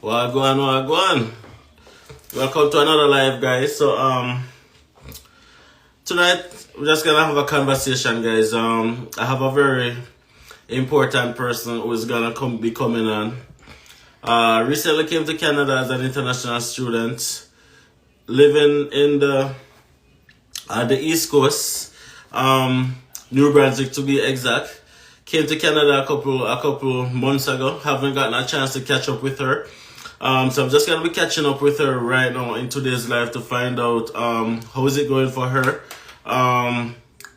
Wagwan, wagwan. Welcome to another live, guys. So, tonight we're just gonna have a conversation, guys. I have a very important person who is gonna be coming on. Recently came to Canada as an international student, living in the East Coast, New Brunswick to be exact. Came to Canada a couple months ago. Haven't gotten a chance to catch up with her. So I'm just gonna be catching up with her right now in today's live to find out how is it going for her.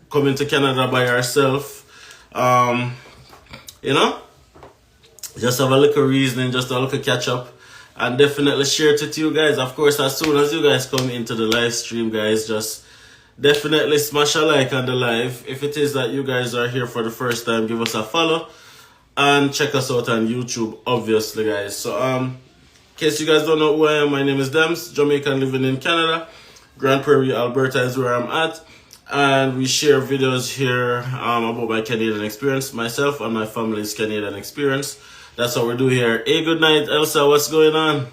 Coming to Canada by herself. You know, just have a little reasoning, just a little catch up, and definitely share it with you guys. Of course, as soon as you guys come into the live stream, guys, just definitely smash a like on the live. If it is that you guys are here for the first time, give us a follow and check us out on YouTube, obviously, guys. So, in case you guys don't know who I am, my name is Dems, Jamaican living in Canada. Grand Prairie, Alberta is where I'm at. And we share videos here about my Canadian experience, myself and my family's Canadian experience. That's what we do here. Hey, good night, Elsa. What's going on?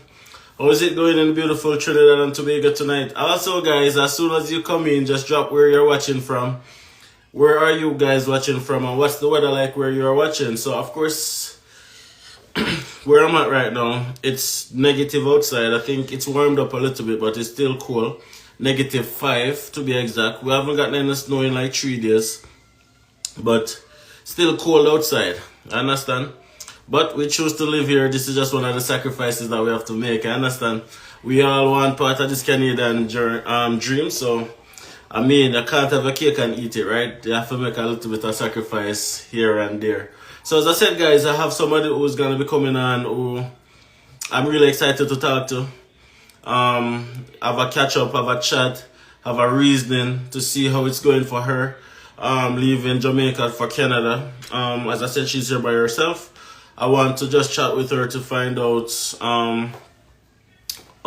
How is it going in beautiful Trinidad and Tobago tonight? Also, guys, as soon as you come in, just drop where you're watching from. Where are you guys watching from? And what's the weather like where you're watching? So, of course, where I'm at right now, it's negative outside. I think it's warmed up a little bit, but it's still cool. -5 to be exact. We haven't gotten any snow in like 3 days, but still cold outside. I understand? But we choose to live here. This is just one of the sacrifices that we have to make. I understand? We all want part of this Canadian dream, so I mean, I can't have a cake and eat it, right? You have to make a little bit of sacrifice here and there. So as I said, guys, I have somebody who's going to be coming on who I'm really excited to talk to. Have a catch up, have a chat, have a reasoning to see how it's going for her. Leaving Jamaica for Canada. As I said, she's here by herself. I want to just chat with her to find out how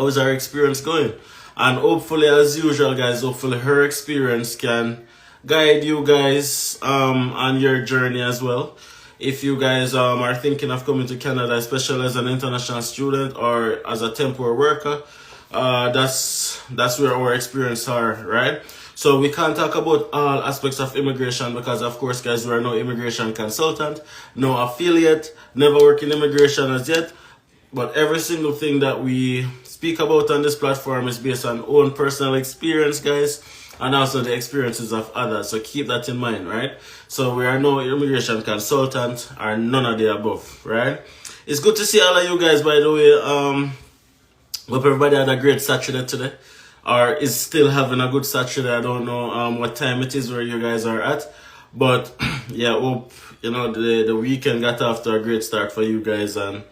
is her experience going. And hopefully, as usual, guys, hopefully her experience can guide you guys on your journey as well. If you guys are thinking of coming to Canada, especially as an international student or as a temporary worker, that's where our experience are, right? So we can't talk about all aspects of immigration because, of course, guys, we are no immigration consultant, no affiliate, never work in immigration as yet. But every single thing that we speak about on this platform is based on own personal experience, guys, and also the experiences of others. So keep that in mind, right? So we are no immigration consultant or none of the above, right? It's good to see all of you guys, by the way. Hope everybody had a great Saturday today, or is still having a good Saturday. I don't know what time it is where you guys are at, but yeah, hope you know the weekend got off to a great start for you guys. And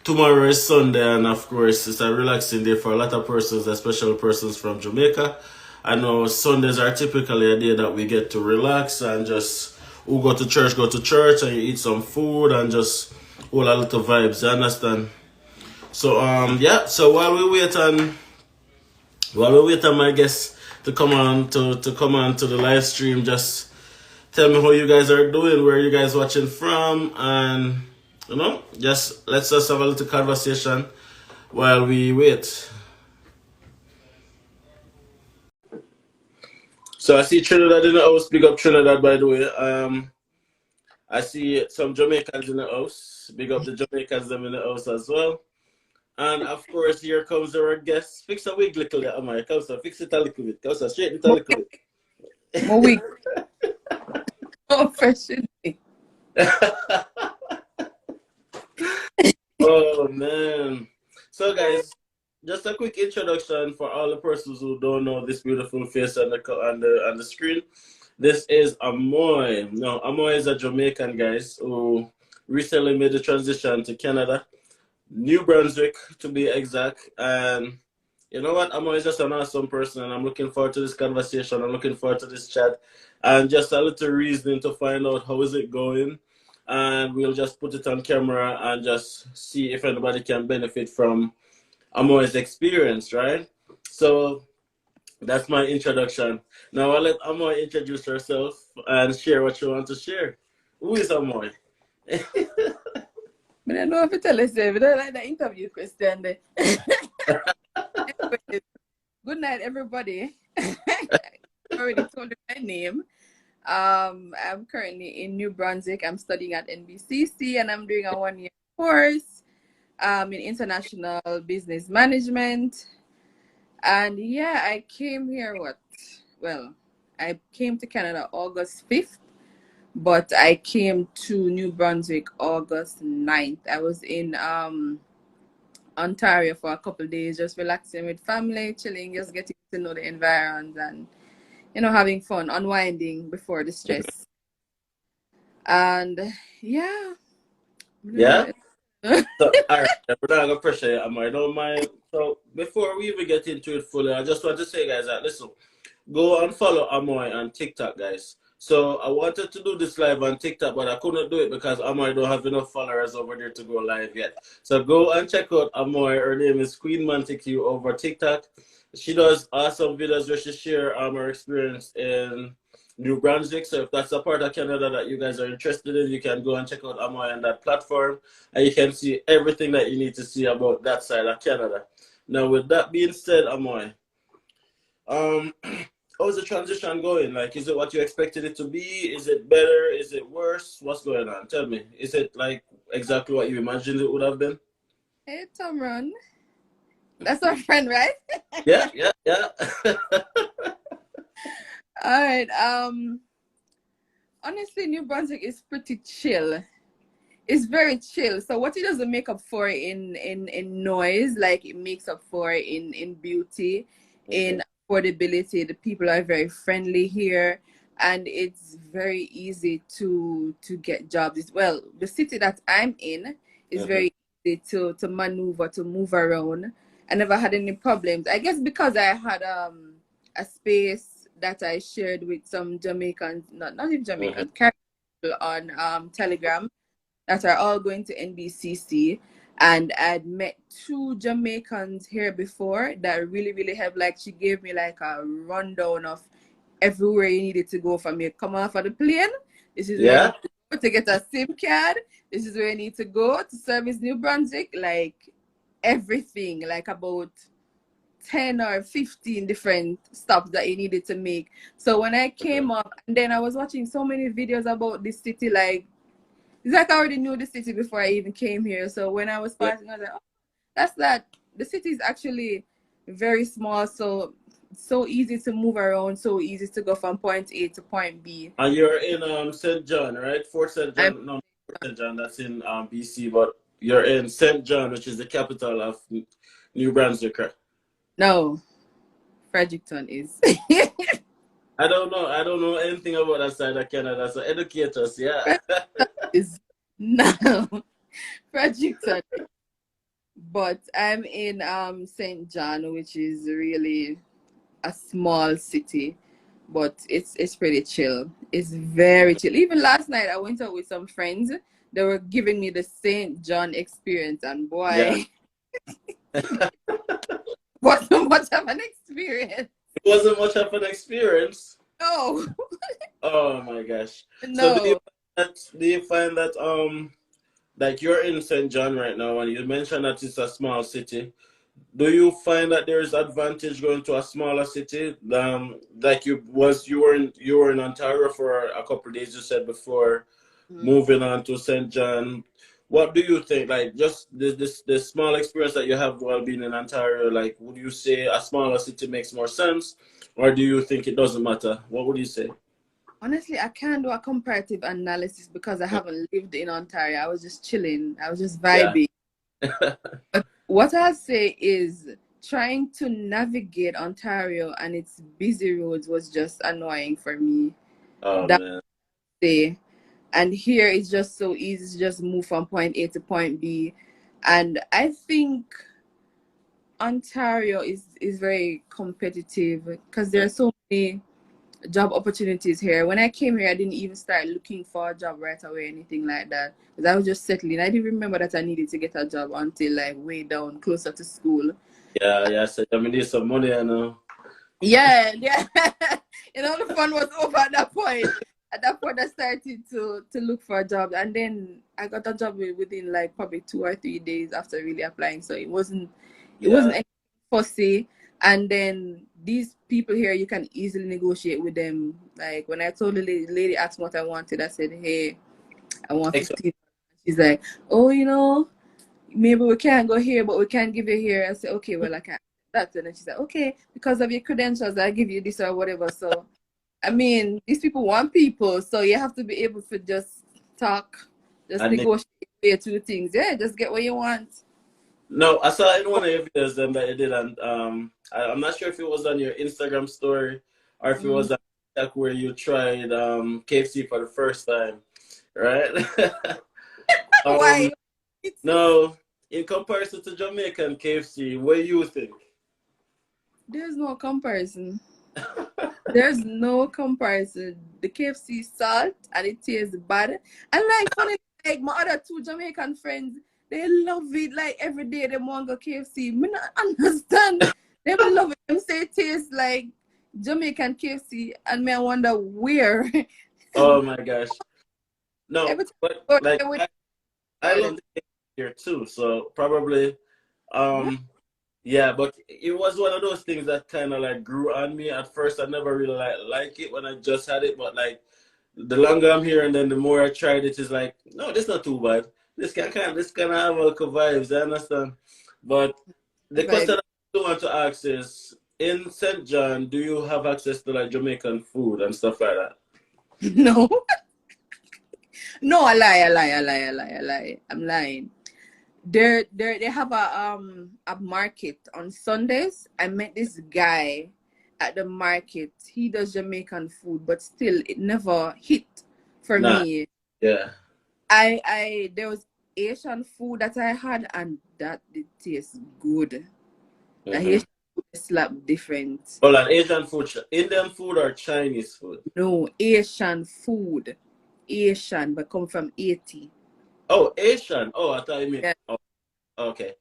tomorrow is Sunday, and of course it's a relaxing day for a lot of persons, especially persons from Jamaica. I know Sundays are typically a day that we get to relax and just who go to church, and you eat some food and just all a little vibes. You understand? So yeah. So while we wait on my guests to come on to the live stream, just tell me how you guys are doing, where you guys watching from, and you know, let's just have a little conversation while we wait. So I see Trinidad in the house. Big up Trinidad, by the way. I see some Jamaicans in the house. Big up the Jamaicans them in the house as well. And of course, here comes our guest. Fix a wig little bit, Amaya. Come so fix it a little bit. Come so straighten it a little bit. My wig. Oh, fresh in me. Oh man. So guys, just a quick introduction for all the persons who don't know this beautiful face on the screen. This is Amoy. No, Amoy is a Jamaican, guys, who recently made the transition to Canada. New Brunswick, to be exact. And you know what? Amoy is just an awesome person, and I'm looking forward to this conversation. I'm looking forward to this chat, and just a little reasoning to find out how is it going. And we'll just put it on camera and just see if anybody can benefit from Amoy's experience, right? So that's my introduction. Now I'll let Amoy introduce herself and share what she wants to share. Who is Amoy? But I don't know if you tell us, we don't like the interview question there. Anyways, good night, everybody. I already told you my name. I'm currently in New Brunswick. I'm studying at NBCC and I'm doing a 1-year course in international business management. And yeah, I came here I came to Canada August 5th, but I came to New Brunswick August 9th. I was in Ontario for a couple of days, just relaxing with family, chilling, just getting to know the environs and having fun, unwinding before the stress. And yeah. Yeah. So, all right, we're not gonna pressure you, I don't mind. So before we even get into it fully, I just want to say, guys, that listen, go and follow Amoy on TikTok, guys. So I wanted to do this live on TikTok, but I couldn't do it because Amoy don't have enough followers over there to go live yet. So go and check out Amoy. Her name is Queen Montague over TikTok. She does awesome videos where she share her experience in New Brunswick. So if that's a part of Canada that you guys are interested in, you can go and check out Amoy on that platform, and you can see everything that you need to see about that side of Canada. Now, with that being said, Amoy, how's the transition going? Like, is it what you expected it to be? Is it better? Is it worse? What's going on? Tell me. Is it like exactly what you imagined it would have been? Hey, Tomron. That's our friend, right? Yeah. All right. Honestly, New Brunswick is pretty chill. It's very chill. So what it doesn't make up for in noise, like it makes up for in beauty, in affordability. The people are very friendly here, and it's very easy to get jobs. Well, the city that I'm in is very easy to maneuver, to move around. I never had any problems. I guess because I had a space that I shared with some Jamaicans, not even Jamaicans, Caribbean on Telegram, that are all going to NBCC, and I'd met 2 Jamaicans here before that really, really helped. Like, she gave me like a rundown of everywhere you needed to go from you come off of the plane. This is where you need to go to get a SIM card. This is where you need to go to service New Brunswick. Like, everything, like about 10 or 15 different stops that you needed to make. So when I came up, and then I was watching so many videos about this city, like, it's like I already knew the city before I even came here. So when I was passing, I was like, oh, that's that. The city is actually very small, so easy to move around, so easy to go from point A to point B. And you're in St. John, right? Fort St. John, no, Fort St. John, that's in BC, but you're in St. John, which is the capital of New Brunswick, right? No, Fredericton is. I don't know anything about that side of Canada, so educate us, yeah. No, Fredericton. But I'm in St. John, which is really a small city, but it's pretty chill. It's very chill. Even last night I went out with some friends. They were giving me the St. John experience, and boy, wasn't much of an experience. It wasn't much of an experience. No. Oh my gosh. No. So do you find that like you're in St. John right now, and you mentioned that it's a small city. Do you find that there is advantage going to a smaller city? Like you were in Ontario for a couple of days, you said before, moving on to St. John. What do you think? Like, just this small experience that you have while being in Ontario, like, would you say a smaller city makes more sense, or do you think it doesn't matter? What would you say? Honestly, I can't do a comparative analysis because I haven't lived in Ontario. I was just chilling. I was just vibing. Yeah. But what I'll say is trying to navigate Ontario and its busy roads was just annoying for me. Oh, man. Day. And here it's just so easy to just move from point A to point B. And I think Ontario is very competitive because there are so many job opportunities here. When I came here, I didn't even start looking for a job right away, anything like that, because I was just settling. I didn't remember that I needed to get a job until like way down closer to school. Yeah. So I need some money, I know. Yeah. The fun was over at that point. At that point, I started to look for a job, and then I got a job within like probably 2 or 3 days after really applying. So it wasn't Yeah. anything fussy. And then these people here, you can easily negotiate with them. Like when I told the lady asked me what I wanted, I said, hey, I want Excellent. 15. She's like, oh, maybe we can't go here, but we can give you here. I said, okay, well, I can't. That. And then she said, okay, because of your credentials, I give you this or whatever. So, I mean, these people want people, so you have to be able to just talk, just And negotiate your two things. Yeah, just get what you want. no, I saw in one of your videos that you did, and I'm not sure if it was on your Instagram story or if it was on TikTok where you tried KFC for the first time, right? Why? No, in comparison to Jamaican KFC, what do you think? There's no comparison. There's no comparison. The KFC salt and it tastes bad. And like funny, like my other two Jamaican friends, they love it. Like every day they want to go KFC. Me not understand. They love it. Them say it tastes like Jamaican KFC, and me I wonder where. Oh my gosh. No, Every time but I go like there with I love Ireland. the KFC here too, so probably yeah, but it was one of those things that kind of like grew on me. At first, I never really like it when I just had it, but like the longer I'm here and then the more I tried it, is like, no, this not too bad. This kind of have all the vibes. I understand, but the Vibe. question I do want to ask is: in St. John, do you have access to like Jamaican food and stuff like that? No. No, I lie. I'm lying. They have a market on Sundays. I met this guy at the market. He does Jamaican food, but still it never hit for Nah, me. yeah. I there was Asian food that I had and that did taste good. The Mm-hmm. Asian food slap different. Well, like Asian food, Indian food or Chinese food? No, Asian food. Asian, but come from 80. Oh, Asian. Oh, I thought you meant. Yeah. Oh, okay.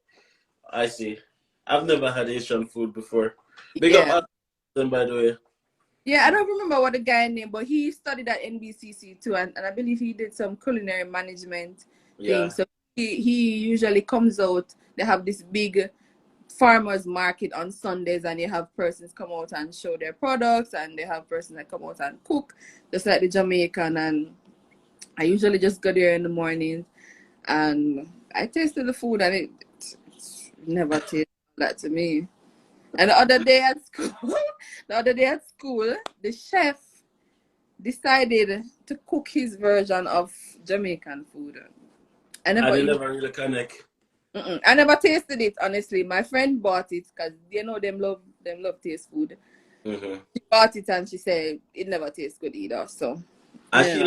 I see. I've never had Asian food before. Big Yeah. up Adam, by the way. Yeah, I don't remember what the guy name, but he studied at NBCC too, and I believe he did some culinary management thing. Yeah. So he usually comes out. They have this big farmers market on Sundays, and you have persons come out and show their products, and they have persons that come out and cook, just like the Jamaican. And I usually just go there in the morning, and I tasted the food, and it never tasted like that to me. And the other day at school, the chef decided to cook his version of Jamaican food. I I never didn't even, never really connect. I never tasted it, honestly. My friend bought it because them love taste food. Mm-hmm. She bought it and she said it never tastes good either. So And yeah,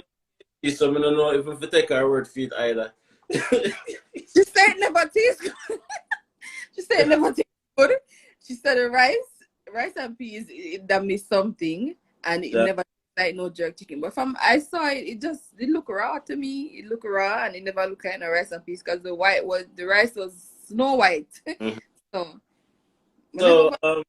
she so I don't know if we take her word for it either. she said it never tastes good. She said it never tastes good. She said the rice and peas, that missed something, and it Yeah. never like no jerk chicken. But from I saw it, it looked raw to me. It looked raw, and it never looked like no rice and peas because the rice was snow white. Mhm. So, So whenever,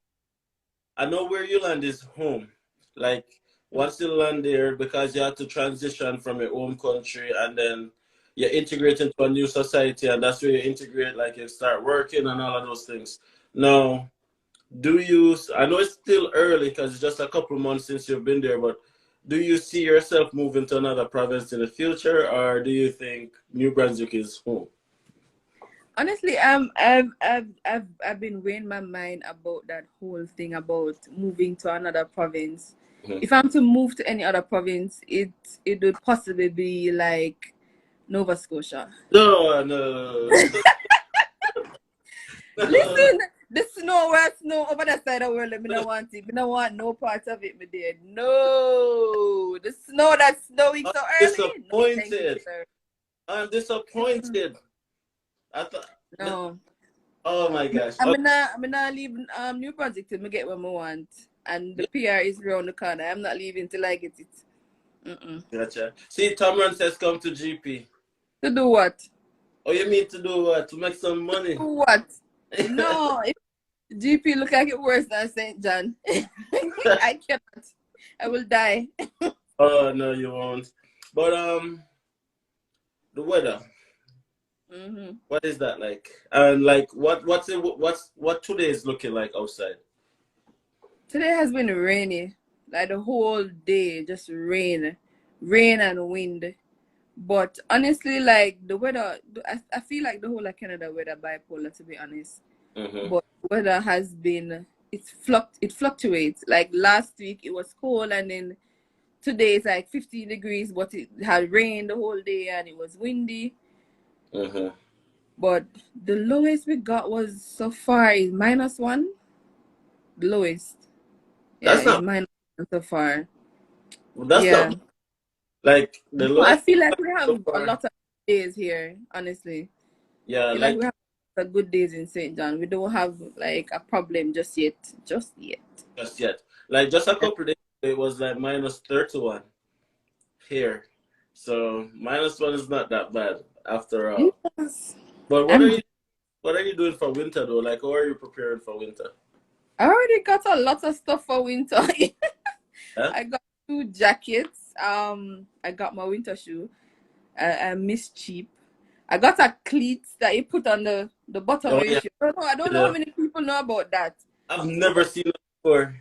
I know where you land is home. Like once you land there, because you have to transition from your home country and then you integrate into a new society, and that's where you integrate, like you start working and all of those things. Now, do you? I know it's still early because it's just a couple months since you've been there, but do you see yourself moving to another province in the future, or do you think New Brunswick is home? honestly, I've been weighing my mind about that whole thing about moving to another province. Mhm. If I'm to move to any other province, it would possibly be like Nova Scotia. No, no, no. Listen, the snow where snow over the side of the world, I don't want it. I don't want no part of it, my dear. No. The snow that's snowing I'm so early. No, thank you, disappointed. sir. I'm disappointed. I thought. No. Oh my gosh. I'm Okay. not leaving New Project till I get what I want. And the PR is around the corner. I'm not leaving till I get it. Gotcha. See, Tomran says come to GP. To do what? Oh, you mean to do what? To make some money? Do what? No, if GP look like it worse than St. John. I cannot. I will die. Oh no, you won't. But the weather. Mm-hmm. What is that like? And like, what today is looking like outside? Today has been rainy, like the whole day, just rain and wind. But honestly, like the weather, I feel like the whole of Canada weather bipolar, to be honest. Mm-hmm. But weather has been, it fluctuates. Like last week it was cold, and then today it's like 15 degrees, but it had rained the whole day and it was windy. Mm-hmm. But the lowest we got was so far is -1. The lowest. Yeah, That's is not. -1 so far. That's Yeah. not like the No, I lowest feel like we so have a far. lot of days here, honestly. I Yeah, feel like we like have a good days in St. John. We don't have like a problem just yet. Just yet. just yet. Like just a Yeah. couple days ago, it was like -31 here. So -1 is not that bad after all. Yes. But I'm what are you doing for winter though? Like how are you preparing for winter? I already got a lot of stuff for winter. Yeah? I got 2 jackets. I got my winter shoe. I miss cheap. I got a cleats that you put on the bottom Oh of your yeah. shoe. I don't know how Yeah. many people know about that. I've never seen it before.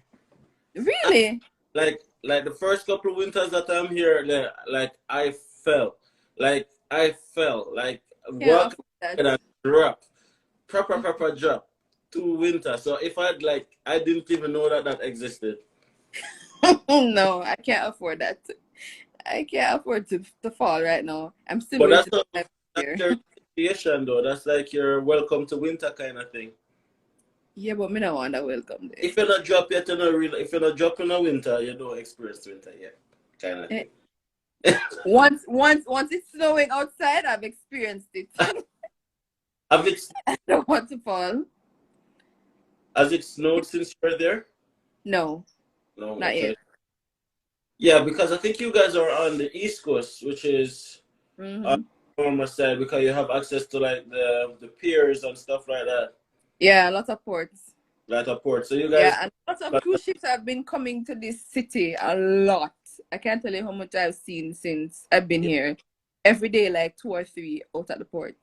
Really? Like the first couple of winters that I'm here, like I fell. Like I fell. Like Can't walk afford that. and drop. Proper drop. 2 winter. So if I'd like I didn't even know that that existed. No, I can't afford that. I can't afford to fall right now. I'm still But going that's to not, the that's year. your situation though. That's like your welcome to winter kind of thing. Yeah, but me no want that welcome there. If you're not drop yet, if you're not dropping a winter, you don't experience winter yet. Kind of Eh, thing. once it's snowing outside, I've experienced it. Have it I don't want to fall. has it snowed since you're there? No, No, not yet. okay. Yeah, because I think you guys are on the East Coast, which is on Hmm. the warmer side because you have access to like the piers and stuff like that, Yeah, a lot of ports. like a port. So you guys, Yeah, and lots of cruise ships have been coming to this city a lot. I can't tell you how much I've seen since I've been here. Every day, like 2 or 3 out at the port.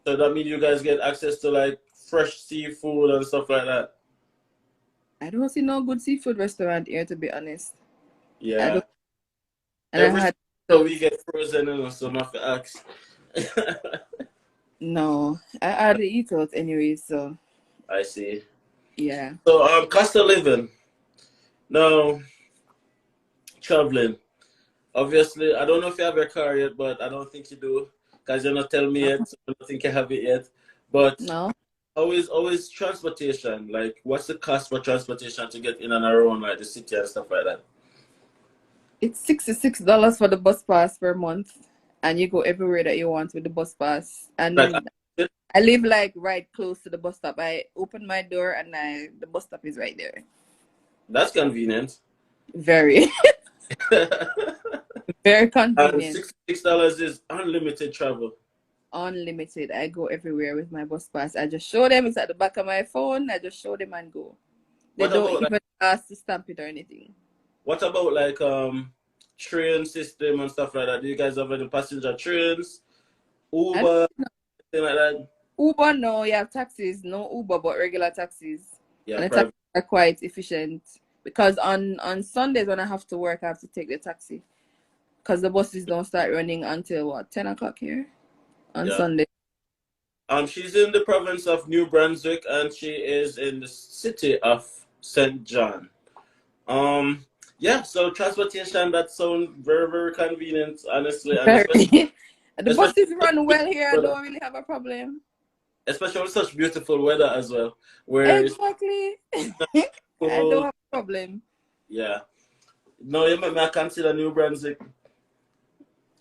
so that means you guys get access to like fresh seafood and stuff like that. I don't see no good seafood restaurant here, to be honest. I Yeah, don't, and I every had so we get frozen and so I have to ask. no. I hardly eat out anyway, so I see. yeah. So cost of living now, traveling. Obviously, I don't know if you have your car yet, but I don't think you do because you're not telling me No, yet. So I don't think you have it yet. But no. always transportation. Like, what's the cost for transportation to get in and around like the city and stuff like that? It's $66 for the bus pass per month, and you go everywhere that you want with the bus pass. Like, And I live like right close to the bus stop. I open my door and the bus stop is right there. that's convenient. Very, very And convenient. $66 is unlimited travel. Unlimited. I go everywhere with my bus pass. I just show them. It's at the back of my phone. I just show them and go. They What don't about like even ask to stamp it or anything. what about like train system and stuff like that? Do you guys have any passenger trains, I Uber, thing like that? Uber, no, you have taxis, no Uber, but regular taxis. Yeah, And the taxis private. are quite efficient because on Sundays when I have to work, I have to take the taxi because the buses don't start running until what 10 o'clock here on Yeah. Sunday. She's in the province of New Brunswick and she is in the city of St. John. Um, yeah, so transportation that sounds very convenient, honestly, and Very. The especially buses run well here. I weather, don't really have a problem. especially with such beautiful weather as well, where it's Exactly. I don't cool. have a problem. Yeah. No, you might not consider New Brunswick.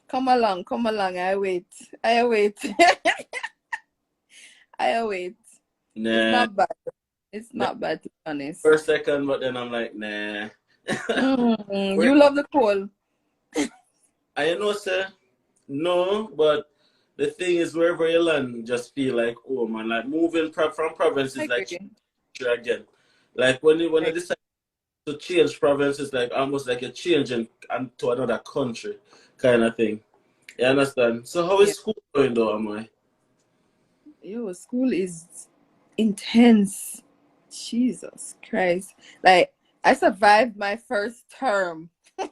Come along, come along. I wait. I wait. I wait. It's Nah, not bad. It's nah, not bad to be honest. for a second, but then I'm like, nah. You love the cold. I know, sir. No, but the thing is, wherever you land, just feel like, oh man, like moving from province I is like agree. again. Like when you decide to change province, it's like almost like you're changing to another country, kind of thing. You understand? So how Yeah. is school going though, am I? Yo, school is intense. Jesus Christ. Like, I survived my first term. And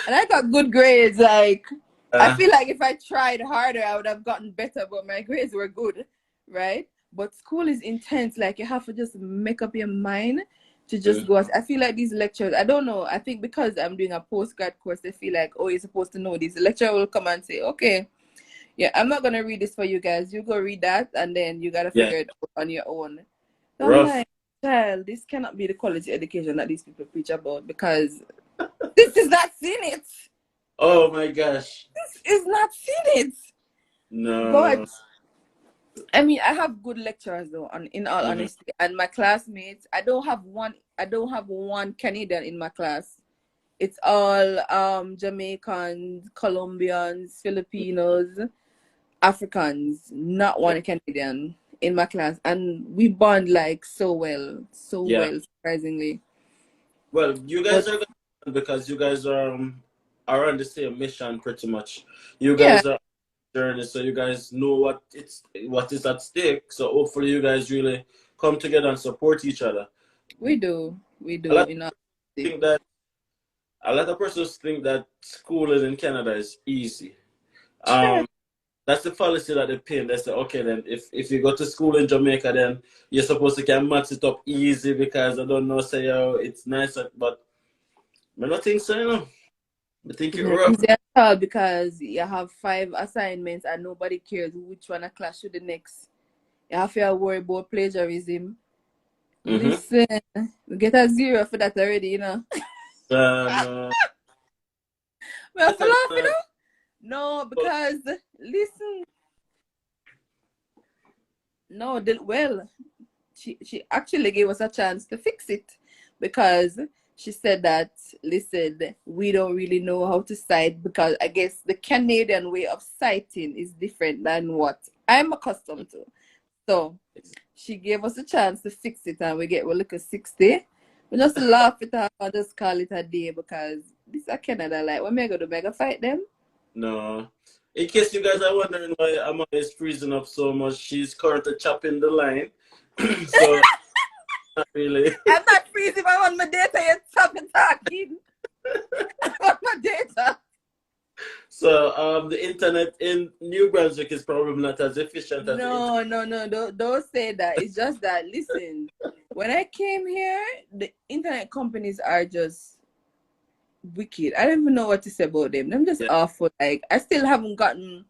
I got good grades. Like, I feel like if I tried harder, I would have gotten better, but my grades were good, right? But school is intense. Like, you have to just make up your mind to just go. I feel like these lectures, I don't know. I think because I'm doing a postgrad course, they feel like, oh, you're supposed to know this. The lecturer will come and say, okay, yeah, I'm not going to read this for you guys. You go read that, and then you got to figure it out on your own. So I'm Rough. like, child, this cannot be the quality education that these people preach about because this is not seen it. Oh my gosh. This is not seen it. No. But I mean, I have good lecturers though, in all honesty. And my classmates, I don't have one Canadian in my class. It's all Jamaicans, Colombians, Filipinos, Africans, not one Canadian in my class. And we bond like so well, surprisingly. Well, you But guys are good because you guys are on the same mission pretty much. You yeah, guys are on the journey, so you guys know what is at stake. So hopefully you guys really come together and support each other. we do. We A do lot in of our think that a lot of persons think that schooling in Canada is easy. sure. That's the policy that they paint. They say, okay, then if you go to school in Jamaica, then you're supposed to can match it up easy because I don't know, say, oh, it's nice, but I don't think so, you know. I think It's it not rough. easy at all because you have 5 assignments and nobody cares which one I clash with the next. You have to worry about plagiarism. Mm-hmm. Listen, we get a 0 for that already, you know. No, We I have to thought, laugh, you know. No, because listen, no, well, she actually gave us a chance to fix it because she said that listen, we don't really know how to cite because I guess the Canadian way of citing is different than what I'm accustomed to. So she gave us a chance to fix it and we look at 60. We just laugh it off and just call it a day because this is Canada. Like, when I go to mega fight them? no. In case you guys are wondering why Amma is freezing up so much, she's currently chopping the line. So, not really. I'm not freezing. If I want my data, you stop and talking. I want my data. So, the internet in New Brunswick is probably not as efficient as the internet. No. Don't say that. It's just that, listen, when I came here, the internet companies are just wicked. I don't even know what to say about them. Them just Yeah. awful. Like, I still haven't gotten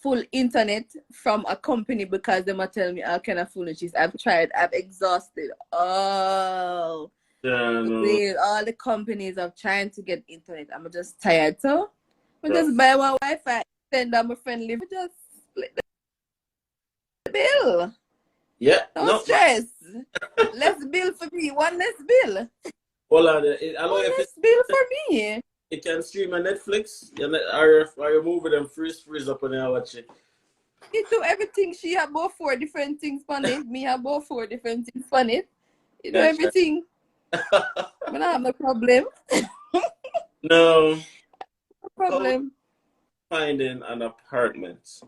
full internet from a company because they might tell me all kind of foolishness. I've tried. I've exhausted all Yeah, no. all the companies of trying to get internet. I'm just tired. So I just Rough. buy one Wi-Fi, send on my friend live. Just split the bill. Yeah, No no. stress. Less bill for me. One less bill. Hold on. I know One if less bill for me. it can stream on Netflix, are you moving them freeze up and I watch it? She do everything. She have about 4 different things on it. Me have about 4 different things on it. You do Gotcha. everything. I don't have no problem. No. No How was problem. finding an apartment?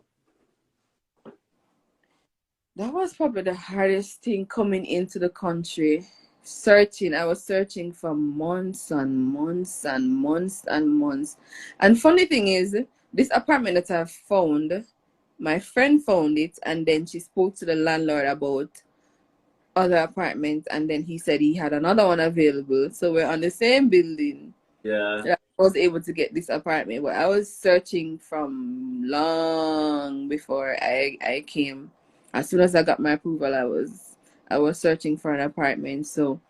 That was probably the hardest thing coming into the country. Searching. I was searching for months and months and months and months. And funny thing is, this apartment that I found, my friend found it and then she spoke to the landlord about other apartments and then he said he had another one available. So we're on the same building. Yeah. I was able to get this apartment, but I was searching from long before I came. As soon as I got my approval, I was searching for an apartment. So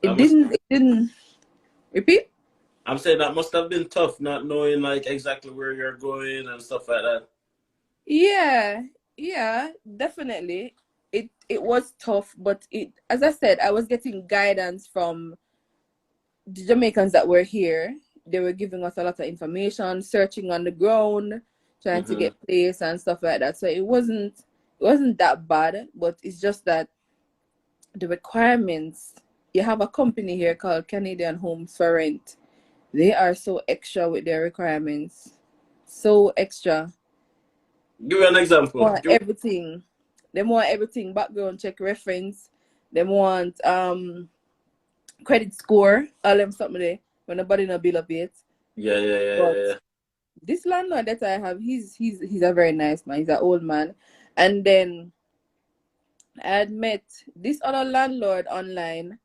That must it didn't repeat. I'm saying that must have been tough not knowing like exactly where you're going and stuff like that. Yeah, yeah, definitely. It was tough, but it as I said, I was getting guidance from the Jamaicans that were here. They were giving us a lot of information, searching on the ground, trying to Mm-hmm. get place and stuff like that. So it wasn't that bad, but it's just that the requirements. You have a company here called Canadian Homes for Rent. They are so extra with their requirements. so extra. Give me an example. Want everything. They want everything. Background check, reference. They want credit score. All them something there. When nobody no bill up yet. Yeah. This landlord that I have, he's a very nice man. He's an old man. And then I had met this other landlord online.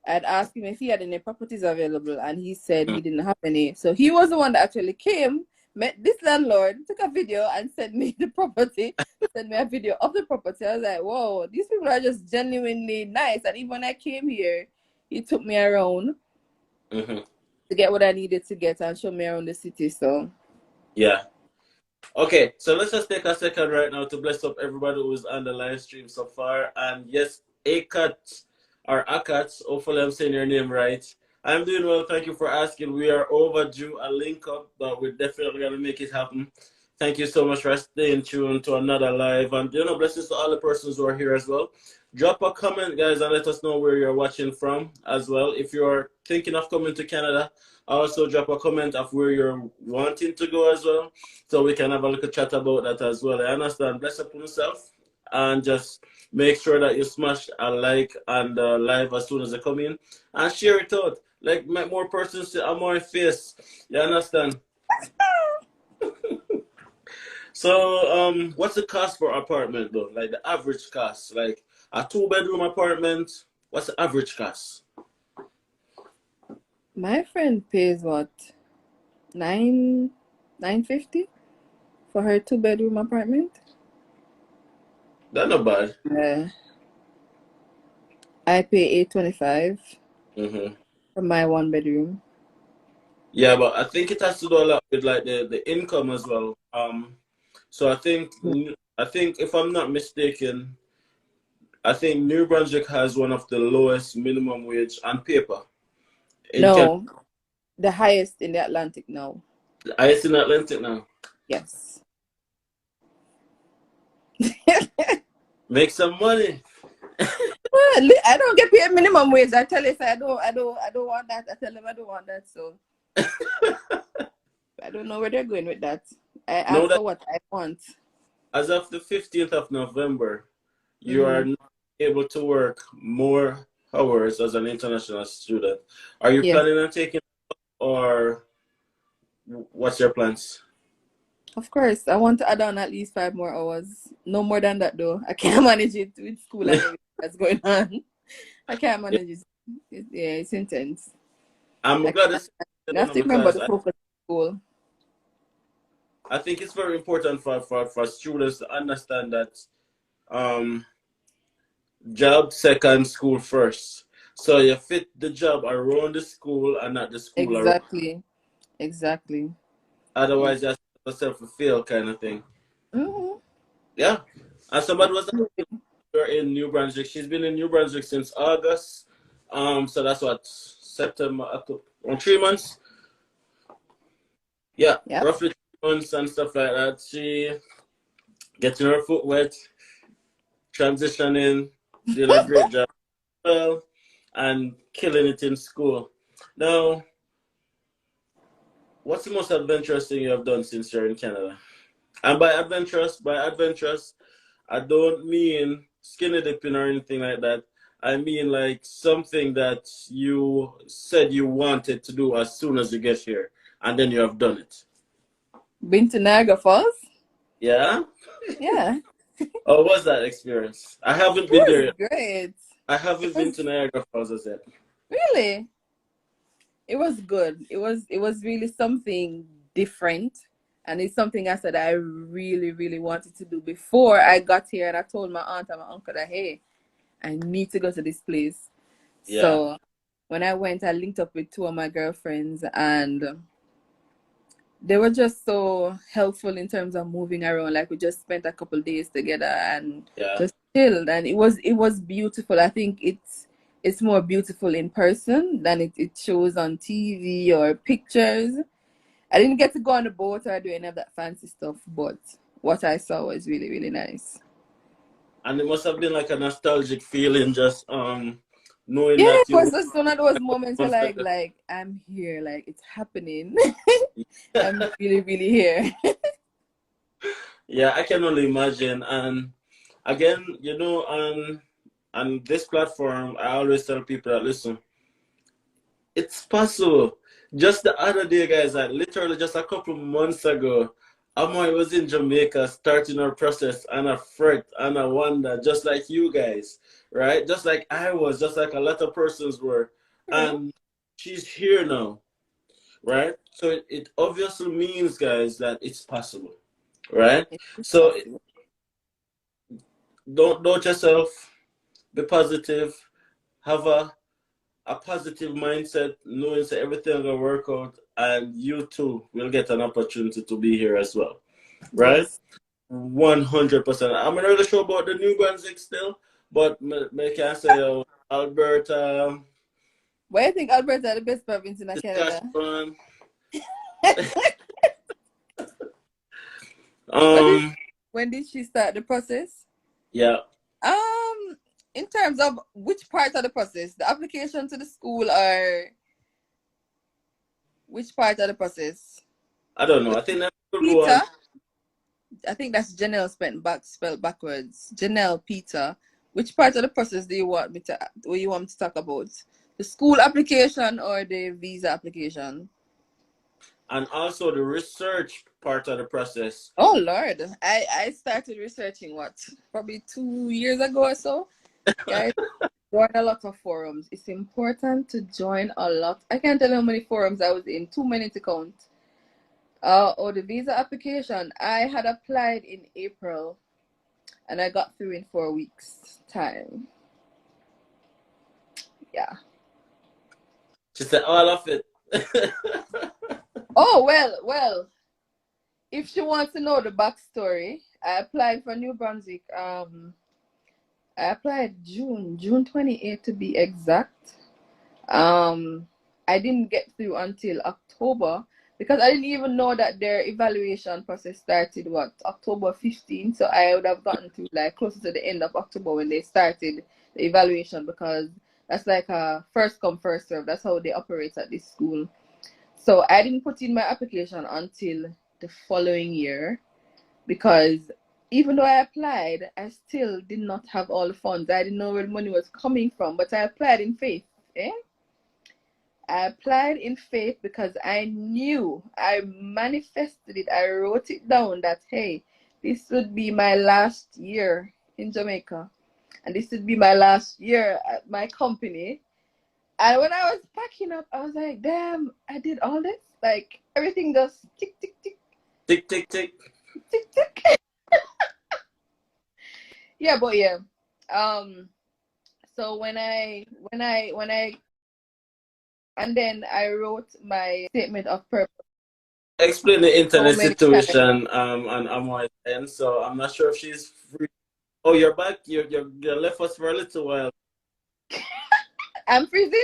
I'd asked him if he had any properties available, and he said he didn't have any. So he was the one that actually came, met this landlord, took a video, and sent me the property. Sent me a video of the property. I was like, whoa, these people are just genuinely nice. And even when I came here, he took me around to get what I needed to get and show me around the city. So yeah. Okay, so let's just take a second right now to bless up everybody who's on the live stream so far. And yes, Akat or Akat, hopefully I'm saying your name right. I'm doing well, thank you for asking. We are overdue a link up, but we're definitely gonna make it happen. Thank you so much for staying tuned to another live, and blessings to all the persons who are here as well. Drop a comment, guys, and let us know where you're watching from as well. If you're thinking of coming to Canada, also drop a comment of where you're wanting to go as well, so we can have a little chat about that as well. I understand. Bless up on yourself, and just make sure that you smash a like and live as soon as they come in, and share it out. Like, make more persons see my face. You understand? So, what's the cost for an apartment though? Like the average cost, like a 2-bedroom apartment. What's the average cost? my friend pays what, $950 for her 2-bedroom apartment. That's not bad. I pay $825 for my 1-bedroom. Yeah, but I think it has to do a lot with like the income as well. So I think if I'm not mistaken, I think New Brunswick has one of the lowest minimum wage on paper. No, the highest in the Atlantic now. The highest in Atlantic now. Yes. Make some money. Well, I don't get paid minimum wage. I tell you, I don't want that. I tell them I don't want that. So I don't know where they're going with that. I ask for what I want. As of the 15th of November, you are not able to work more hours as an international student. Are you planning on taking, or what's your plans? Of course, I want to add on at least 5 more hours. No more than that, though. I can't manage it with school and everything that's going on. I can't manage it. It's intense. I'm glad to you have to remember the focus of school. I think it's very important for students to understand that job second, school first. So you fit the job around the school and not the school around. Exactly. Otherwise, you have to self-fulfill kind of thing. Yeah. And somebody was in New Brunswick. She's been in New Brunswick since August. So that's what, September, October, 3 months. Yeah, roughly 3 months and stuff like that. She getting her foot wet, transitioning, did a great job, well, and killing it in school. Now, what's the most adventurous thing you have done since you're in Canada? And by adventurous, I don't mean skinny dipping or anything like that. I mean like something that you said you wanted to do as soon as you get here, and then you have done it. Been to Niagara Falls? Yeah? Yeah. How was that experience? I haven't been there. Great. I haven't been to Niagara Falls as yet. Really? It was good. It was really something different. And it's something I said I really, really wanted to do before I got here. And I told my aunt and my uncle that, hey, I need to go to this place. Yeah. So when I went, I linked up with 2 of my girlfriends, and they were just so helpful in terms of moving around. Like, we just spent a couple days together and just chilled. And it was beautiful. I think it's more beautiful in person than it shows on TV or pictures. I didn't get to go on the boat or do any of that fancy stuff, but what I saw was really, really nice. And it must have been like a nostalgic feeling, just knowing that it was just one of those moments where like I'm here, like it's happening. I'm really, really here. Yeah, I can only imagine. And again, you know, on this platform, I always tell people that listen, it's possible. Just the other day, guys, like literally just a couple months ago, Amoy was in Jamaica starting her process and a fret and a wonder, just like you guys, right? Just like I was, just like a lot of persons were. And she's here now, right? So it obviously means, guys, that it's possible, right? It's So possible. don't doubt yourself, be positive, have a positive mindset, knowing that everything will work out, and you too will get an opportunity to be here as well, right? Yes. 100%. I'm not really sure about the New Brunswick still, but me can say Alberta, Why do you think Alberta the best province in Canada? Saskatchewan. What did, um, when did she start the process? yeah, In terms of which part of the process, the application to the school, or which part of the process? I don't know. I think that's a good Peter, one. I think that's Janelle spelled backwards. Janelle Peter. Which part of the process do you want me to? What you want me to talk about? The school application or the visa application? And also the research part of the process. Oh Lord, I started researching what, probably 2 years ago or so. Guys, join a lot of forums. It's important to join a lot. I can't tell you how many forums I was in. Too many to count. The visa application. I had applied in April, and I got through in 4 weeks time. Yeah. She said all of it. Oh well. If she wants to know the backstory, I applied for New Brunswick. I applied June 28th to be exact. I didn't get through until October because I didn't even know that their evaluation process started October 15th. So I would have gotten through like closer to the end of October when they started the evaluation, because that's like a first come first serve. That's how they operate at this school. So I didn't put in my application until the following year, because even though I applied, I still did not have all the funds. I didn't know where the money was coming from, but I applied in faith. I applied in faith because I knew, I manifested it, I wrote it down that, hey, this would be my last year in Jamaica, and this would be my last year at my company. And when I was packing up, I was like, damn, I did all this. Like, everything just tick, tick, tick, Tick, tick, tick. tick, tick. Yeah, but yeah. So when I and then I wrote my statement of purpose Explain the so internet many times. situation on Amoy's end. So I'm not sure if she's free. Oh, you're back. You left us for a little while. I'm freezing.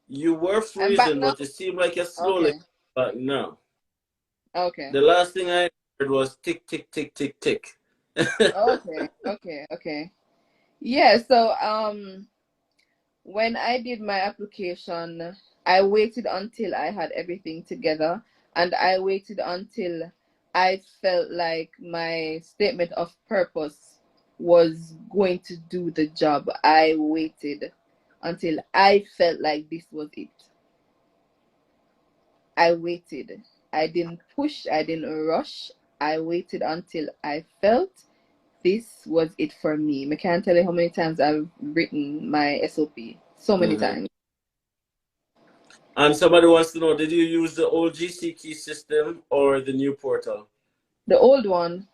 You were I'm back freezing, now. but it seemed like you're slowly Okay. back now. Okay. The last thing I heard was tick, tick, tick, tick, tick. Okay. Yeah, so when I did my application, I waited until I had everything together, and I waited until I felt like my statement of purpose was going to do the job. I waited until I felt like this was it. I waited. I didn't push, I didn't rush. I waited until I felt this was it for me. I can't tell you how many times I've written my SOP. So many Mm-hmm. times. And somebody wants to know, did you use the old GC key system or the new portal? The old one.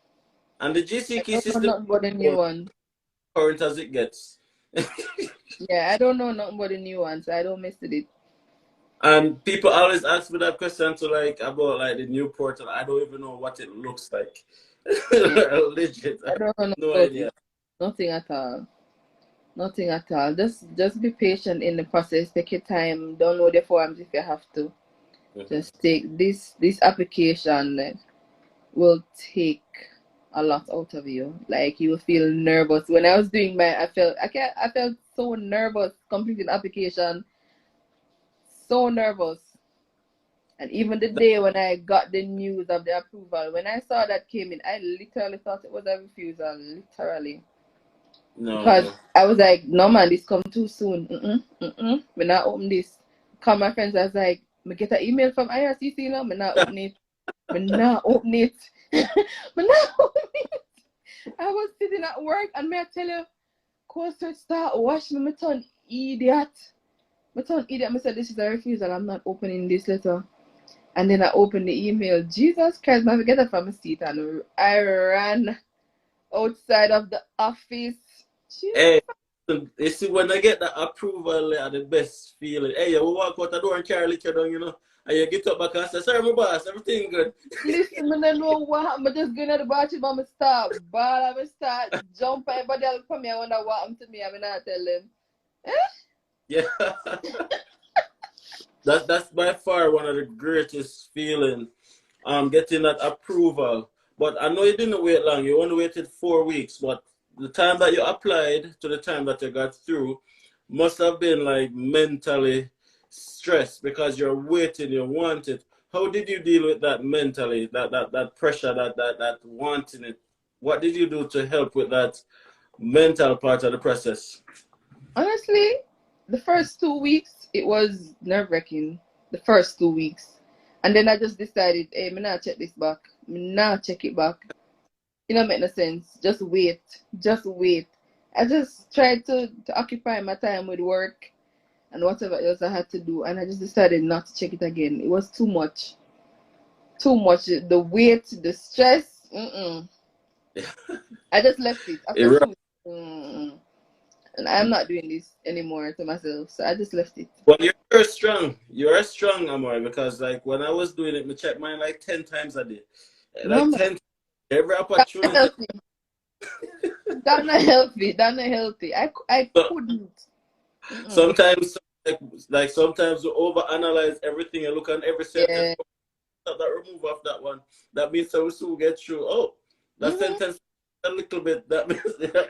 And the GC I key don't know system nothing about the new one. current as it gets. Yeah, I don't know nothing about the new one, so I don't mess with it. And people always ask me that question to like about like the new portal. I don't even know what it looks like. Yeah, Legit, I I have don't know nothing no about idea. it. Nothing at all. Nothing at all. Just be patient in the process. Take your time. Download the forms if you have to. Mhm. Just take this application will take a lot out of you. Like, you will feel nervous. When I was doing I felt so nervous completing the application. So nervous. And even the day when I got the news of the approval, when I saw that came in, I literally thought it was a refusal, literally. No. Because I was like, no man, this come too soon. Me not open this. Call my friends, I was like, me get an email from IRCC now, me not open it. Me not open it. Me not open it. I was sitting at work and me I tell you, coursework start watch me, me turn idiot. Me said, this is a refusal, I'm not opening this letter. And then I opened the email. Jesus Christ, I get it from my seat and I ran outside of the office. Hey, you see, when I get that approval, the best feeling. Hey, you walk out the door and carry liquor down, you know, and you get up back and say, sorry, my boss, everything good. Listen, I don't know what happened. I just going to the bathroom and I start ball, I start jumping. Everybody else come here, I wonder what happened to me. I not tell them. Yeah. That's by far one of the greatest feelings, getting that approval. But I know you didn't wait long. You only waited 4 weeks. But the time that you applied to the time that you got through must have been like mentally stressed because you're waiting, you want it. How did you deal with that mentally, that pressure, that wanting it? What did you do to help with that mental part of the process? Honestly, the first 2 weeks, it was nerve-wracking. The first 2 weeks. And then I just decided, hey, I'm not check this back. I'm not check it back. It don't make no sense. Just wait. Just wait. I just tried to occupy my time with work and whatever else I had to do. And I just decided not to check it again. It was too much. Too much. The weight, the stress. I just left it. After 2 weeks. And I'm not doing this anymore to myself. So I just left it. Well, you're strong. You're strong, Amor, because like when I was doing it, I checked mine like 10 times a day. Like No, 10 every opportunity. That's not healthy. That's not healthy. I couldn't. Sometimes sometimes you overanalyze everything and look at every sentence that remove off that one. That means so we soon get through. Oh, that sentence a little bit. That means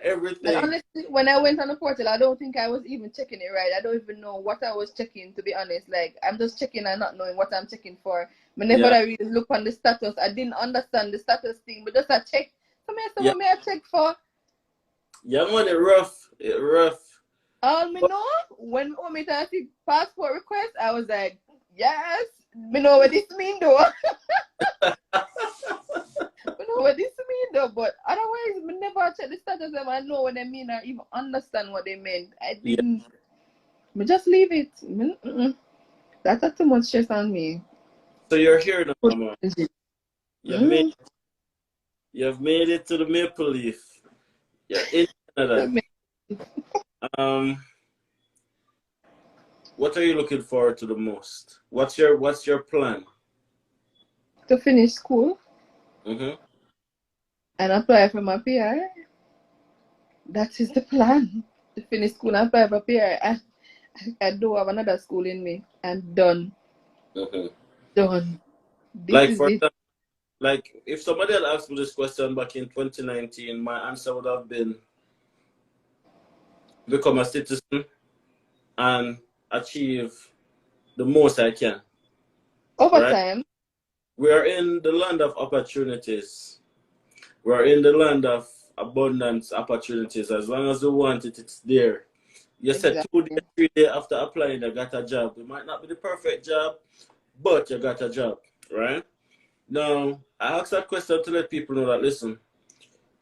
everything. And honestly, when I went on the portal, I don't think I was even checking it right. I don't even know what I was checking, to be honest. Like, I'm just checking and not knowing what I'm checking for. Whenever I really look on the status, I didn't understand the status thing, but just I check. What may I check for? Yeah, man, it rough. It rough. Me know, when me see passport request, I was like, yes, me know what this mean though. Me know what this mean though, but otherwise, me never check the status of them. I know what they mean or even understand what they meant. I didn't. Me just leave it. That's too much stress on me. So you're here now, Mama. You've made it to the Maple Leaf. You're in Canada. What are you looking forward to the most? What's your plan? To finish school. And apply for my PR. That is the plan. To finish school and apply for PR. I do have another school in me. I'm done. Done. Like if somebody had asked me this question back in 2019, my answer would have been become a citizen and achieve the most I can. Over time. We are in the land of opportunities. We are in the land of abundance opportunities. As long as you want it, it's there. You said 2 days, 3 days after applying, you got a job. It might not be the perfect job, but you got a job, right? Now, I ask that question to let people know that, listen,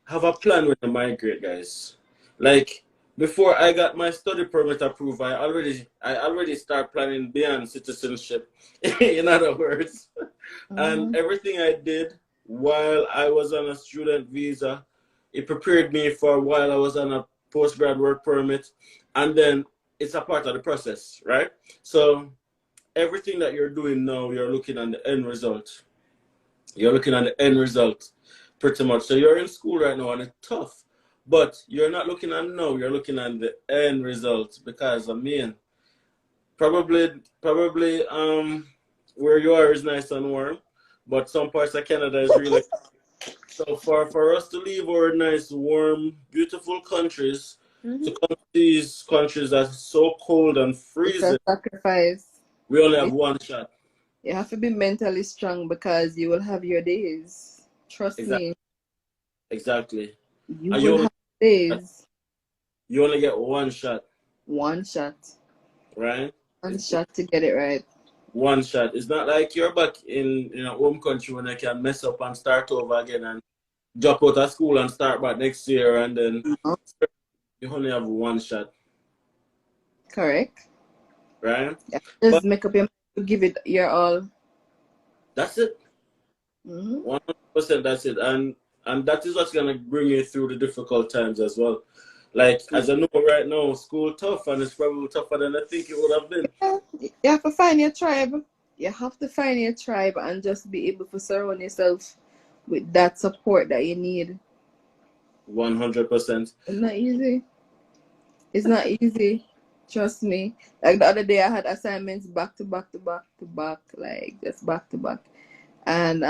have a plan when you migrate, guys. Like, before I got my study permit approved, I already start planning beyond citizenship, in other words. And everything I did while I was on a student visa, it prepared me for while I was on a postgrad work permit. And then it's a part of the process, right? So everything that you're doing now, you're looking at the end result. You're looking at the end result pretty much. So you're in school right now and it's tough. But you're not looking at now, you're looking at the end result because I mean, probably where you are is nice and warm, but some parts of Canada is really so for us to leave our nice, warm, beautiful countries to come to these countries that's so cold and freezing. It's a sacrifice. We only have one shot. You have to be mentally strong because you will have your days. Trust Exactly. me, Exactly. you And will have days. you only get one shot, One shot. right? One It's shot to get it right. one shot. It's not like you're back in a home country when I can mess up and start over again and drop out of school and start back next year, and then No. you only have one shot, Correct. right? Yeah. But Just make up your mind to give it your all. that's it. Mm-hmm. 100%. That's it. And that is what's gonna bring you through the difficult times as well. Like as I know right now, school tough, and it's probably tougher than I think it would have been. Yeah. You have to find your tribe. You have to find your tribe and just be able to surround yourself with that support that you need. 100%. It's not easy. It's not easy. Trust me. Like the other day I had assignments back to back to back to back, like just back to back. And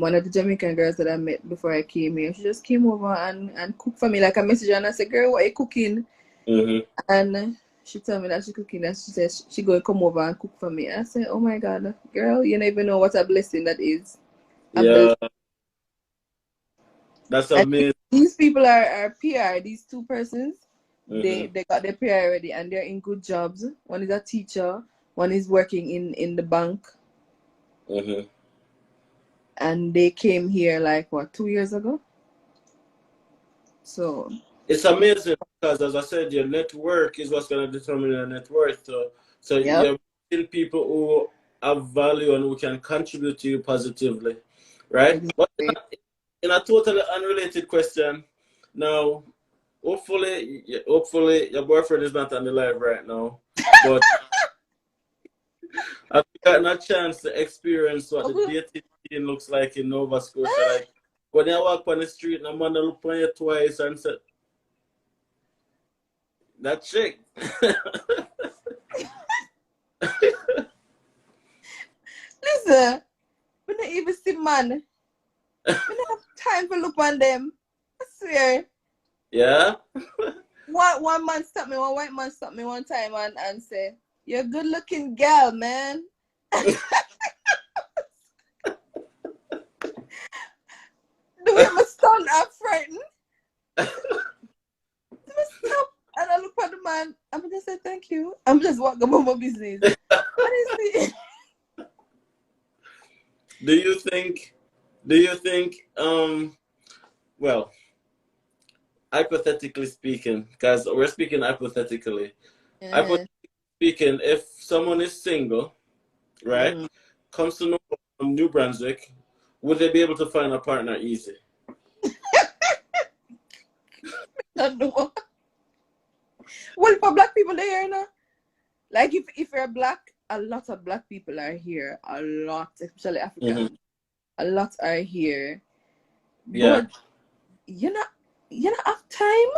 one of the Jamaican girls that I met before I came here, she just came over and cooked for me. Like I messaged her and I said, "Girl, what are you cooking?" Mm-hmm. And she told me that she's cooking, and she said she going to come over and cook for me. I said, "Oh my God, girl, you don't even know what a blessing that is." A blessing. Yeah, that's And amazing. these people are PR. These two persons, Mm-hmm. they got their PR already, and they're in good jobs. One is a teacher. One is working in the bank. Mm-hmm. And they came here like what 2 years ago. So It's amazing because, as I said, your network is what's going to determine your net worth. So yep. you're meeting people who have value and who can contribute to you positively, right? But Exactly. in a totally unrelated question, now, hopefully, your boyfriend is not on the live right now, but have you gotten a chance to experience what the dating scene looks like in Nova Scotia? Like when you walk on the street and a man look on you twice and say, that chick. Listen, we don't even see man. We don't have time to look on them. I swear. Yeah? One man stopped me, one white man stopped me one time and said, "You're a good looking girl, man." The way my son I'm frightened. I stop and I look at the man. I'm just say thank you. I'm just walking about my business. Honestly. Do you think, well, hypothetically speaking, because we're speaking hypothetically, Yeah. hypothetically speaking, if someone is single, right, Mm. comes to know from New Brunswick, would they be able to find a partner easy? I don't know. Well, for black people there, you know, like if you're black, a lot of black people are here. A lot, especially Mm-hmm. African. A lot are here. Yeah. But you not have time.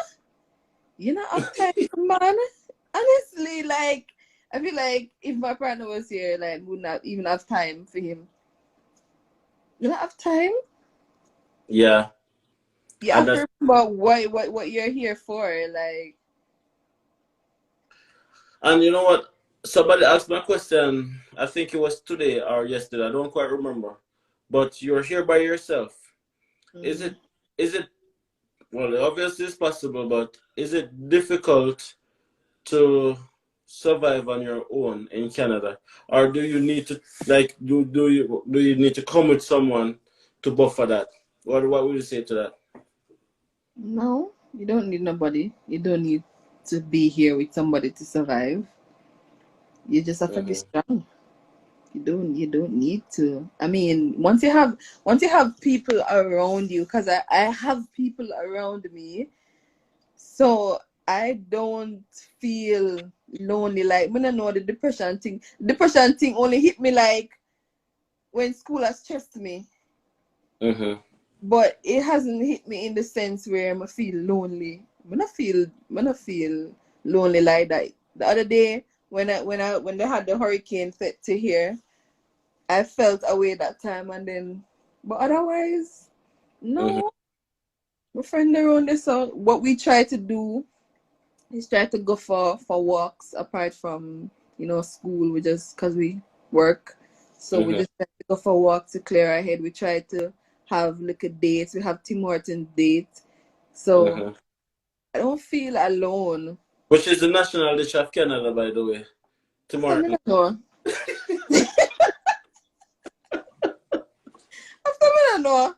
You not have time for man. Honestly, like I feel like if my partner was here, like would not even have time for him. You don't have time. Yeah. You And have that's, to remember what you're here for. Like and you know what? Somebody asked me a question, I think it was today or yesterday, I don't quite remember. But you're here by yourself. Is mm, it is it well, obviously it's possible, but is it difficult to survive on your own in Canada, or do you need to like do you need to come with someone to buffer that? What would you say to that? no, you don't need nobody. You don't need to be here with somebody to survive. You just have to be Mm-hmm. strong. You don't need to. I mean, once you have people around you, because I have people around me, so I don't feel lonely. Like when I know the depression thing. Depression thing only hit me like when school has stressed me. Mm-hmm. But it hasn't hit me in the sense where I feel lonely. When I feel lonely like that. The other day when they had the hurricane set to here, I felt away that time and then but otherwise, Mm-hmm. no. My friend around this so what we try to do is try to go for walks apart from, school. We just because we work. So we just try to go for a walk to clear our head. We try to have like a date. We have Tim Hortons date. So I don't feel alone. Which is the national dish of Canada, by the way. Tim Hortons. No. After I know.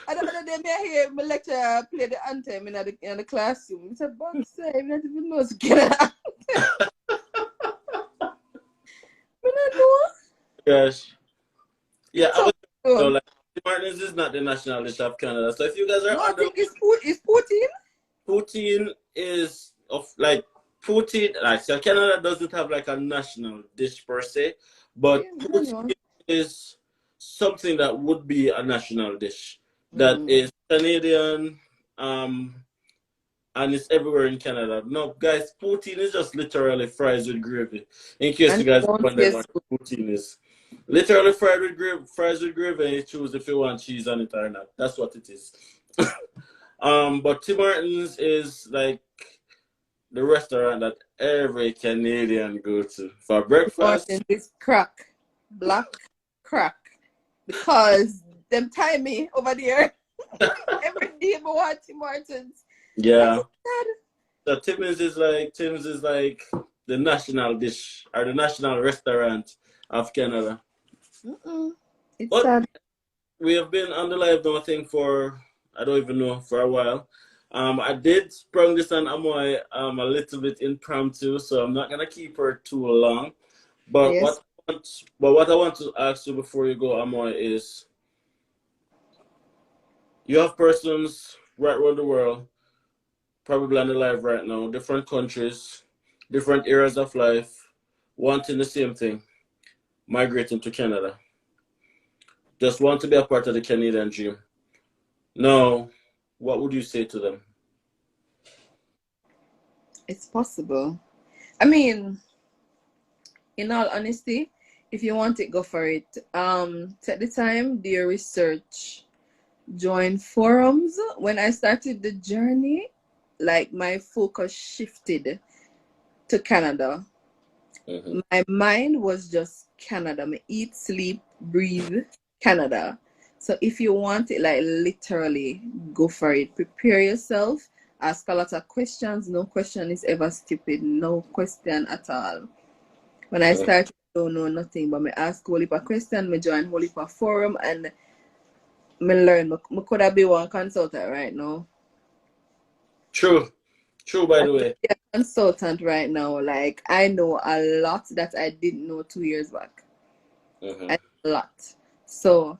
And the other day, I hear my lecturer play the anthem in the classroom. He said, "But say, I don't even know to get an anthem." I don't know. Gosh. Yeah, I was So, like, Tim Hortons is not the national dish of Canada. So if you guys are no, I think it's Putin. Poutine is of like poutine. Like so, Canada doesn't have like a national dish per se, but poutine is something that would be a national dish that is Canadian, and it's everywhere in Canada. No, guys, poutine is just literally fries with gravy. In case you guys wonder what poutine is, literally fries with gravy, and you choose if you want cheese on it or not. That's what it is. But Tim Hortons is like the restaurant that every Canadian go to for breakfast. Tim Hortons is crack, black crack, because them time me over there every day. I want Tim Hortons. Yeah. So Tim's is like the national dish or the national restaurant of Canada. It's sad. We have been on the live now, I think, for I don't even know, for a while. I did sprung this on Amoy a little bit impromptu, so I'm not gonna keep her too long. But what I want to ask you before you go, Amoy, is you have persons right around the world, probably on the live right now, different countries, different areas of life, wanting the same thing, migrating to Canada. Just want to be a part of the Canadian dream. Now, what would you say to them? It's possible. I mean, in all honesty, if you want it, go for it. Take the time, do your research, join forums. When I started the journey, like my focus shifted to Canada. My mind was just Canada. I eat, sleep, breathe Canada. So if you want it, like literally, go for it. Prepare yourself. Ask a lot of questions. No question is ever stupid. No question at all. When I started, I don't know nothing, but I ask a whole heap of questions. I join a whole heap of forum, and I learn. I could have been one consultant right now. True, by the way. I'm a consultant right now. Like, I know a lot that I didn't know 2 years back. A lot. So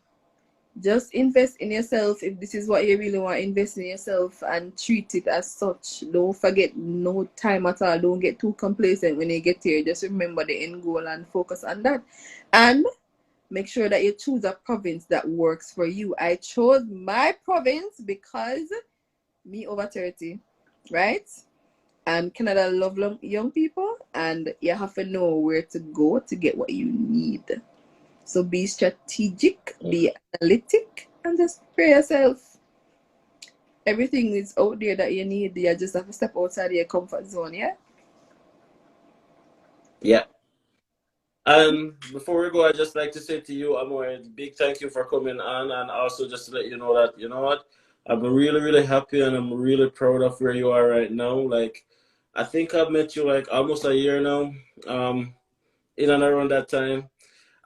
just invest in yourself. If this is what you really want, invest in yourself and treat it as such. Don't forget no time at all. Don't get too complacent when you get here. Just remember the end goal and focus on that. And make sure that you choose a province that works for you. I chose my province because me over 30, right? And Canada love young people, and you have to know where to go to get what you need. So be strategic, be analytic, and just prepare yourself. Everything is out there that you need. You just have to step outside your comfort zone, yeah? Yeah. And before we go, I'd just like to say to you, Amoy, big thank you for coming on, and also just to let you know that, you know what, I'm really, really happy and I'm really proud of where you are right now. Like, I think I've met you like almost a year now, in and around that time.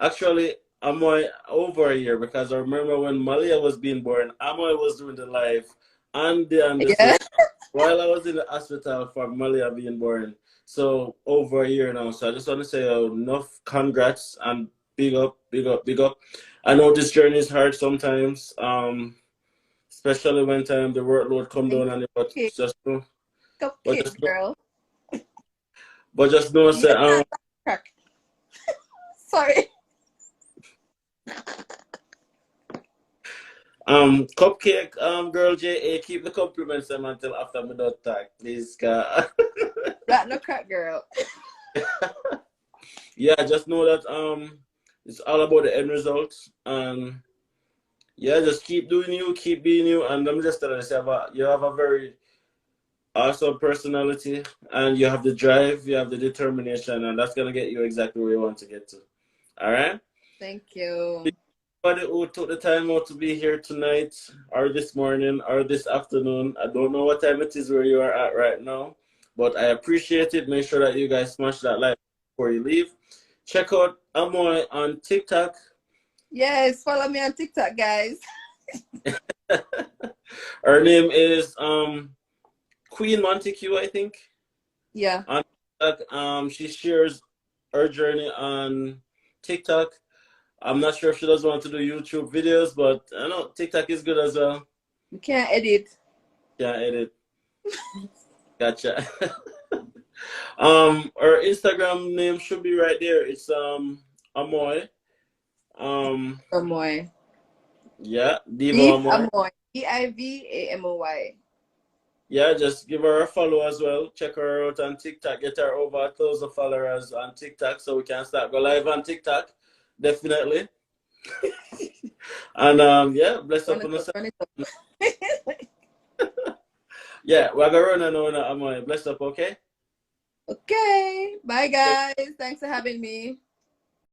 Actually, Amoy, over a year, because I remember when Malia was being born, Amoy was doing the live and DiAndersons while I was in the hospital for Malia being born. So over a year now. So I just want to say enough congrats and big up, big up, big up. I know this journey is hard sometimes, especially when the workload come down and just know. Girl. But just know, say, sorry. Cupcake, girl J.A., keep the compliments until after me done talk, please. That no crack, girl. Yeah, just know that it's all about the end results, and yeah, just keep doing you, keep being you, and I'm just telling you, you have a very awesome personality, and you have the drive, you have the determination, and that's gonna get you exactly where you want to get to. All right. Thank you. Everybody who took the time out to be here tonight, or this morning, or this afternoon. I don't know what time it is where you are at right now, but I appreciate it. Make sure that you guys smash that like before you leave. Check out Amoy on TikTok. Yes, follow me on TikTok, guys. Her name is Queen Montague, I think. Yeah. On TikTok, she shares her journey on TikTok. I'm not sure if she does want to do YouTube videos, but I know TikTok is good as well. You can't edit. Can't edit. Gotcha. Her Instagram name should be right there. It's Amoy. Amoy. Yeah, Diva Div Amoy. Amoy. DIVAMOY. Yeah, just give her a follow as well. Check her out on TikTok. Get her over 1,000 followers on TikTok so we can start go live on TikTok. Definitely. And yeah, bless up on us. Yeah, we're gonna run and on Amoy. Bless up, okay? Okay. Bye, guys. Thanks for having me.